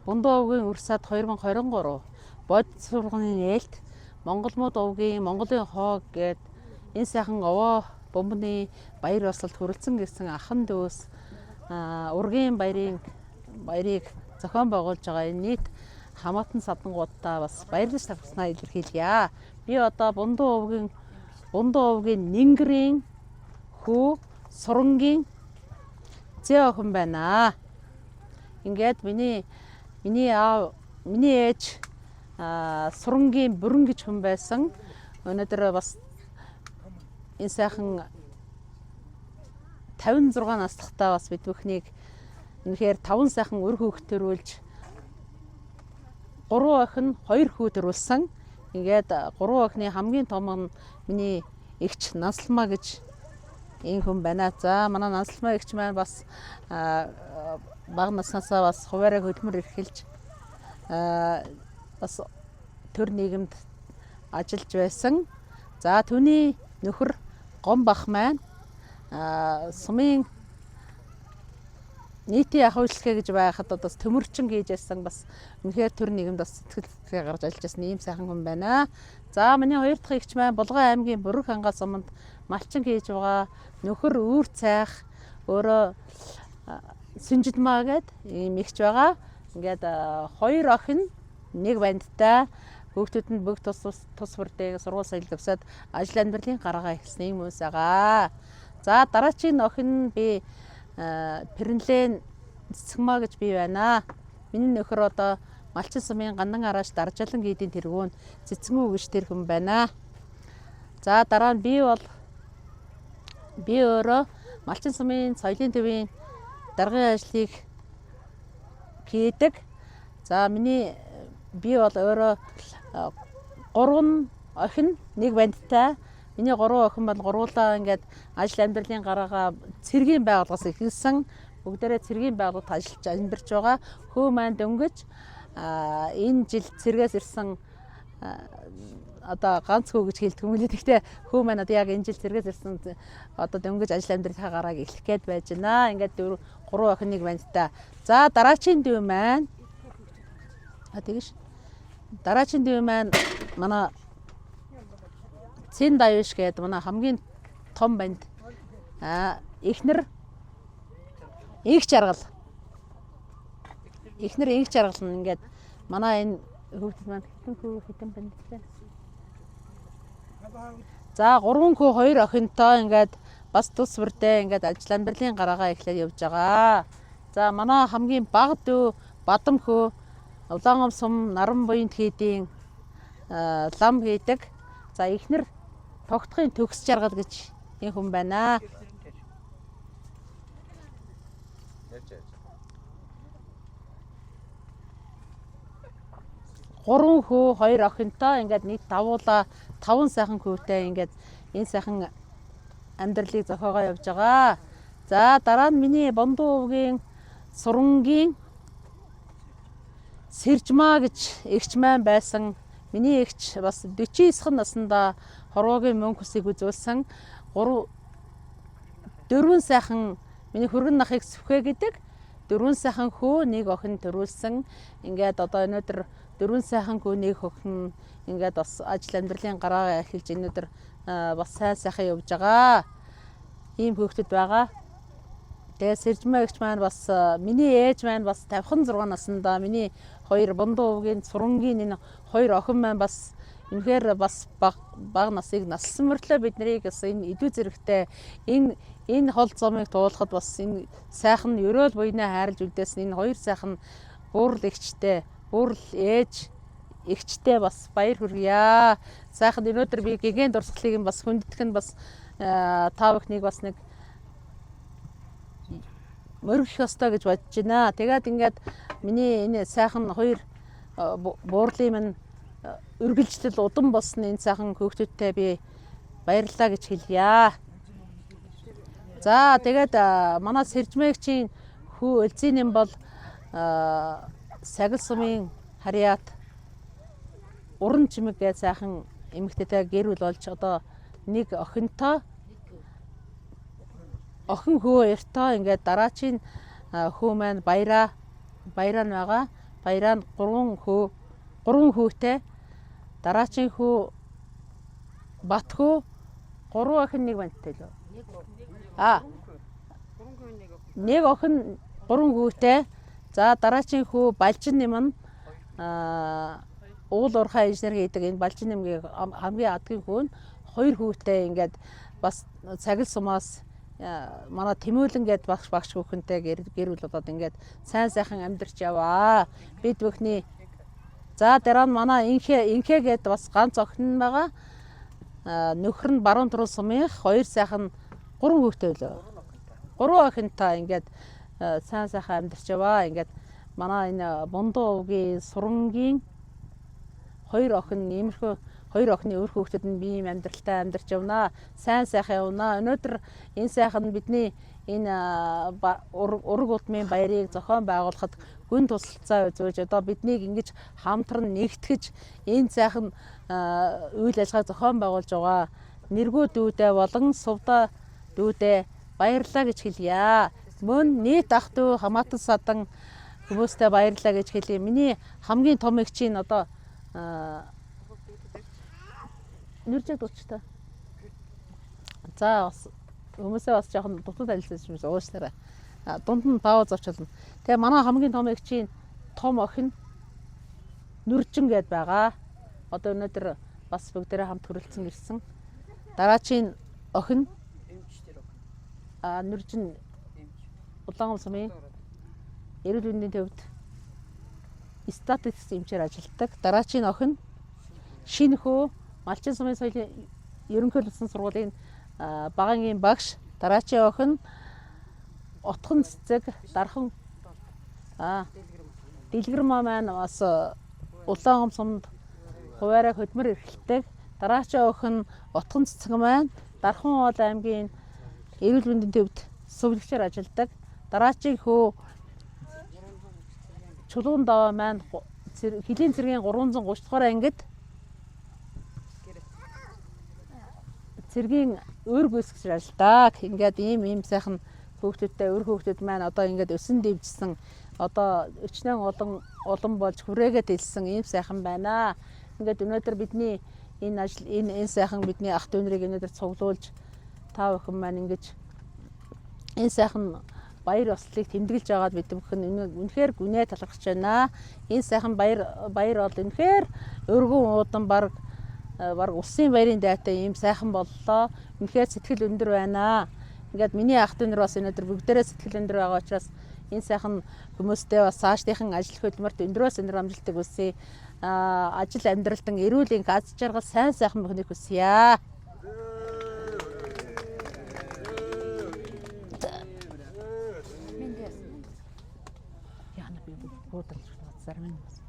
Бундуу овгийн урсаад 2023 бодит сургуулийн нээлт Монгол мод овгийн Монголын хоог гээд энэ сайхан овоо бомбны баяр ёслолд хүрэлцэн гэсэн ахан дүүс ургийн баярыг зохион байгуулж байгаа энэ нийт хамаатан садангуудаа бас баярлаж тавьснаа илэрхийлье. Би одоо Бундуу овгийн Нингэрийн хүү Сурангийн Зэ охин байна. Ингээд миний ээж Сурангийн Бүрэн гэж хүн байсан. Өнөөдөр бас энэ сайхан 56 настахтаа бас бид бүхнийг үнэхээр 5 сайхан үр хүүхэд төрүүлж 3 охин 2 хүү төрүүлсэн. Ингээд 3 охины хамгийн том нь миний эгч Нансалмаа гэж энэ хүн байна. За манай Нансалмаа эгч маань бас бага наснасаа бас хуваарийг хөдөлмөр эрхэлж бас төр нийгэмд ажиллаж байсан. За түүний нөхөр Гом бах маань сумын нийтийн ах үйлчлэгээ гэж байхад бас төмөрчин хийж байсан бас үнэхээр төр нийгэмд бас сэтгэлээ гаргаж ажиллаж байсан ийм сайхан хүн байна. За миний хоёр дахь эгч маань Булган аймгийн Бүрэг хангаас суманд малчин хийж байгаа нөхөр үүр цайх өөрөө Сүнжидмаа гээд ийм эгч байгаа. Ингээд 2 охин 1 бандтай хүүхдүүд нь бүгд тус бүрдээ сургууль соёл төгсөөд ажил амьдралын гараагаа эхэлсэн юм уус байгаа. За дараагийн охин би Пэрнлэн Цэцэгмаа гэж би байна. Миний нөхөр одоо Малчин сумын Гандан арааш Даржалан гидийн тэргүүн Цэцэгмүү гэж тэр хүн байна. За дараа нь би өөрөө Малчин сумын соёлын төвийн даргын ажлыг хийдэг. За би бол өөрөө 3 охин 1 бандтай. Миний 3 охин бол гуруулаа ингээд ажил амьдралын гараагаа цэргийн байгууллагаас эхэлсэн. Бүгдээрээ цэргийн байгууллагад ажиллаж амьдарч байгаа. Хөө маань дөнгөж энэ жил цэргээс ирсэн одоо ганц хөө гэж хэлдэг юм лээ. Гэхдээ хөө маань одоо яг энэ жил цэргээс ирсэн одоо дөнгөж ажил амьдралын гарааг эхлэх гээд байж байна. Ингээд 3 охин 1 бандтай. За дараагийн дүү маань дараагийн дүү маань манай Цэн Даюш гэдэг манай хамгийн том банд эхнэр инх жаргал нь ингээд манай энэ хүүхдүүд маань хитэн банд те. За 3 хүү 2 охинтой ингээд бас тус бүрдээ ингээд ажил амьдралын гараагаа эхлээд явж байгаа. За манай хамгийн бага дүү Бадам хүү Улаангом сум Наран буянд хийдийн лам хийдэг. За эхнэр Тогтхын төгс жаргал гэж энэ хүн байна. Гурван хүү 2 охинтой ингээд нийт 5 сайхан хүүтэй ингээд энэ сайхан амьдралыг зохиогоо явж байгаа. За дараа нь миний Бундуу овгийн Сурангийн Сэржмаа гэж эгч маань байсан. Миний эгч бас 49 наснда хорвоогийн мөнгө хүсийг үзүүлсэн. 4 сайхан миний хөргөн нахыг Сүхэ гэдэг 4 сайхан хүү 1 охин төрүүлсэн. Ингээд одоо өнөөдөр 4 сайхан хүү 1 охин ингээд бас ажил амьдралын гараагаа эхэлж өнөөдөр бас сайн сайхан явж байгаа. Ийм хүүхдүүд байгаа. Тэгээ Сэржмаа эгч маань бас миний ээж маань бас 56 наснда миний 2 Бундуу овгийн Сурангийн энэ 2 охин маань бас үнэхээр бас бага насыг наслсан мөртлөө бид нарыг бас энэ идүү зэрэгтэй энэ хол зомыг туулахад бас энэ сайхан ерөөл буйнаа хайрлж үлдээсэн энэ 2 сайхан буурал ээж эгчтэй бас баяр хүргье. Сайхан өнөөдөр би гэгэн дурсгалыг бас хүндэтгэх нь бас та бүхнийг бас нэг мөрөх ёстой гэж бодож байна. Тэгээд ингээд миний энэ сайхан 2 буурлын минь үргэлжлэл удам болсон энэ сайхан хүүхдүүдтэй би баярлалаа гэж хэлье. За тэгээд манай Сэржмэгчийн хүү Элзинэн бол Сагил сумын Харьяат Уран чимэг гэж сайхан эмэгтэйтэй гэр бүл болж одоо 1 охинтой охин хүү 2-той ингээд дараачийн хүү маань баяраа нь байгаа. баяраа нь 3 хүүтэй. Дараагийн хүү Бат хүү 3 охин 1 бантай лөө. Нэг охин 3 хүүтэй. За дараагийн хүү Балжин нэм нь уул уурхай инженер гэдэг энэ Балжин нэмгийн хамгийн адгийн хүү нь 2 хүүтэй ингээд бас цагил сумаас манай Тэмүүлэн гээд багш хүүхэнтэй гэр бүл болоод ингээд сайн сайхан амьдарч яваа. Бид бүхний за дараа нь манай инхээ гээд бас ганц охин байгаа. Нөхөр нь Баруун Турал сумын 2 сайхан 3 хүүтэй лөө. 3 охинтой ингээд сайн сайхан амьдарч яваа. Ингээд манай энэ Бундуу өвгийн Сурангийн 2 охин иймэрхүү 2 охины өөр хүүхдэд нь би ийм амьдралтай амьдарч явнаа. Сайн сайхан явнаа. Өнөөдөр энэ сайхан бидний энэ ураг удмын баярыг зохион байгуулахад гүн тусалцаа үзүүлж одоо биднийг ингэж хамтран нэгтгэж энэ сайхан үйл ажиллагааг зохион байгуулж байгаа нэргүү дүүдээ болон сувда дүүдээ баярлалаа гэж хэлье. Мөн нийт ах дүү Хамаатан садан хүмүүстээ баярлалаа гэж хэлье. Миний хамгийн том эгчийн одоо нэржиг дурчтай. За бас хүмүүсээ бас жоохон дутуу танилцуулж юмс уушлаарай. Дунд нь пауз авчулна. Тэгээ манай хамгийн том эгчийн том охин Нүржин гээд байгаа. Одоо өнөөдөр бас бүгдээрээ хамт хүрэлцэн ирсэн. Дараагийн охин Нүржин Улаангам сумын эрүүл мэндийн төвд статистикс эмчээр ажилладаг. Дараагийн охин шинэ хүү Малчин сумын соёлын ерөнхий улсын сургуулийн багангийн багш. Дараагийн охин Утхан цэцэг Дархан Дэлгэр маа маань бас Улаангам сумд хуваараа хөдмөр эрхэлдэг. Дараагийн охин Утхан цэцэг маань Дархан уул аймгийн эрүүл мэндийн төвд сувлагчаар ажилладаг. Дараагийн хүү Чулуун даваа маань Хилийн цэргийн 330 дугаар ангид цэргийн өөр гүйцэгчээр ажилладаг. Ингээд ийм сайхан хүүхдүүдтэй өөр хүүхдүүд маань одоо ингээд өсөн дэвжсэн одоо өчнөн олон болж хүрээгээд илсэн ийм сайхан байна. Ингээд өнөөдөр бидний энэ сайхан бидний ах дүү нарыг өнөөдөр цуглуулж та бүхэн маань ингэж энэ сайхан баяр ёслолыг тэмдэглэж байгаад бид бүхэн үнэхээр гүнээ талархаж байна. Энэ сайхан баяр бол үнэхээр өргөн уудан баг улсын баярын дайтай ийм сайхан боллоо. Үнэхээр сэтгэл өндөр байна. Ингээд миний ах дүү нар бас өнөөдөр бүгдээрээ сэтгэл өндөр байгаа учраас энэ сайхан хүмүүстэй бас цаашдынхан ажил хөдөлмөрт өндрөөс өндөр амжилтыг хүсье. Ажил амьдралдан эрүүл аз жаргал сайн сайхан бүхнийг хүсье. Яна би буудалж зарим нь